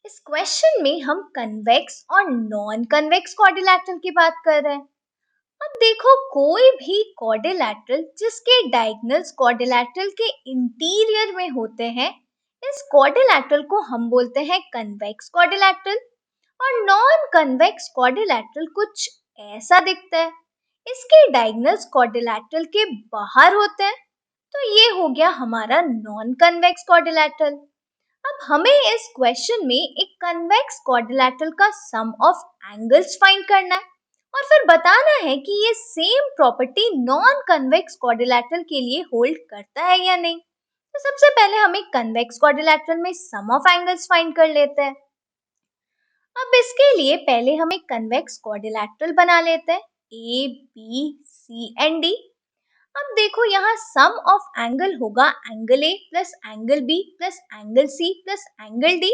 इस क्वेश्चन में हम कन्वेक्स और नॉन कन्वेक्स क्वाड्रिलैटरल की बात कर रहे हैं। अब देखो, कोई भी क्वाड्रिलैटरल जिसके डायगोनल्स क्वाड्रिलैटरल के इंटीरियर में होते हैं, इस क्वाड्रिलैटरल को हम बोलते हैं कन्वेक्स क्वाड्रिलैटरल। और नॉन कन्वेक्स क्वाड्रिलैटरल कुछ ऐसा दिखता है, इसके डायगोनल्स क्वाड्रिलैटरल के बाहर होते हैं, तो ये हो गया हमारा नॉन कन्वेक्स क्वाड्रिलैटरल। अब हमें इस क्वेश्चन में एक कन्वेक्स क्वाड्रिलैटरल का सम ऑफ एंगल्स फाइंड करना है और फिर बताना है कि ये same property non convex quadrilateral के लिए होल्ड करता है या नहीं। तो सबसे पहले हम एक कन्वेक्स क्वाड्रिलैटरल में सम ऑफ एंगल्स फाइंड कर लेते हैं। अब इसके लिए पहले हम एक कन्वेक्स क्वाड्रिलैटरल बना लेते हैं, A B C and D. अब देखो, यहाँ सम ऑफ एंगल होगा angle A plus angle B plus angle C plus angle D.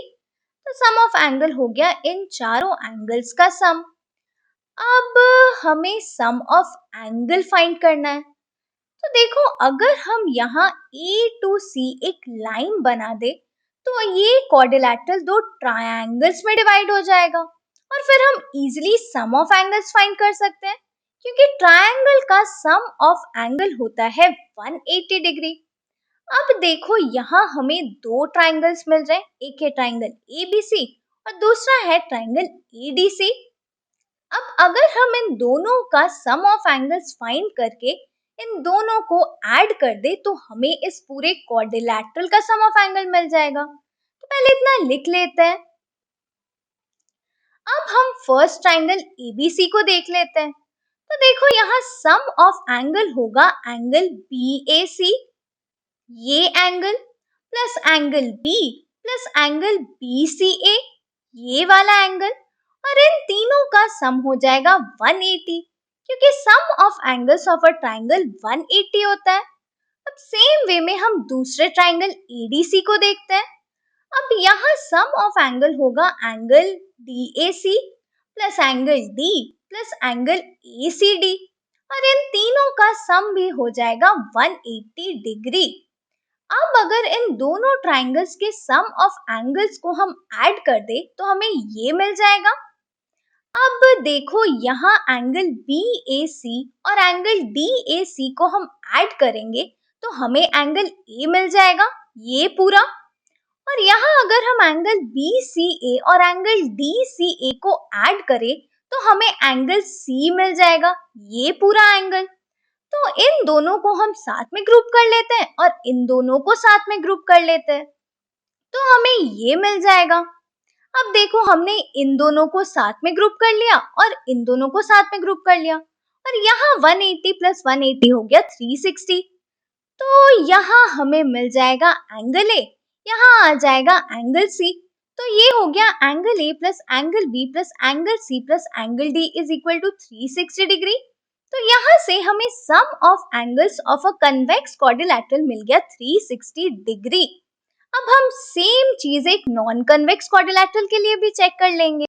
तो सम ऑफ एंगल हो गया इन चारों एंगल्स का सम। अब हमें सम ऑफ एंगल फाइंड करना है। तो देखो, अगर हम यहाँ ए टू सी एक लाइन बना दे तो ये क्वाड्रिलैटरल दो ट्रायंगल्स में डिवाइड हो जाएगा और फिर हम easily sum of angles find कर सकते हैं, क्योंकि ट्रायंगल का सम ऑफ एंगल होता है 180 डिग्री। अब देखो, यहाँ हमें दो ट्रायंगल्स मिल रहे हैं, एक है ट्रायंगल एबीसी और दूसरा है ट्रायंगल एडीसी। अब अगर हम इन दोनों का सम ऑफ एंगल्स फाइंड करके इन दोनों को ऐड कर दे तो हमें इस पूरे क्वाड्रिलैटरल का सम ऑफ एंगल मिल जाएगा। तो पहले इतना लिख लेते हैं। अब हम फर्स्ट ट्रायंगल एबीसी को देख लेते हैं। तो देखो, यहाँ सम ऑफ एंगल होगा एंगल BAC, ये angle plus angle B plus angle BCA, ये वाला एंगल, और इन तीनों का सम हो जाएगा 180, क्योंकि sum of angles of a triangle 180 होता है। अब सेम वे में हम दूसरे ट्रायंगल ADC को देखते हैं। अब यहाँ सम ऑफ एंगल होगा angle DAC plus angle D plus angle ACD, और इन तीनों का सम भी हो जाएगा 180 डिग्री। अब अगर इन दोनों ट्रायंगल्स के सम ऑफ एंगल्स को हम ऐड कर दे तो हमें ये मिल जाएगा। अब देखो, यहाँ एंगल BAC और एंगल DAC को हम ऐड करेंगे तो हमें एंगल A मिल जाएगा, ये पूरा। और यहाँ अगर हम एंगल BCA और एंगल DCA को ऐड करें तो हमें एंगल C मिल जाएगा, ये पूरा एंगल। तो इन दोनों को हम साथ में ग्रुप कर लेते हैं और इन दोनों को साथ में ग्रुप कर लेते हैं, तो हमें ये मिल जाएगा। अब देखो, हमने इन दोनों को साथ में ग्रुप कर लिया और इन दोनों को साथ में ग्रुप कर लिया, और यहाँ 180 प्लस 180 हो गया 360। तो यहाँ हमें मिल जाएगा एंगल ए, यहाँ आ जाएगा एंगल सी। तो ये हो गया angle A plus angle B plus angle C plus angle D is equal to 360 degree. तो यहाँ से हमें sum of angles of a convex quadrilateral मिल गया 360 डिग्री। अब हम सेम चीज एक नॉन कन्वेक्स क्वाड्रिलैटरल के लिए भी चेक कर लेंगे।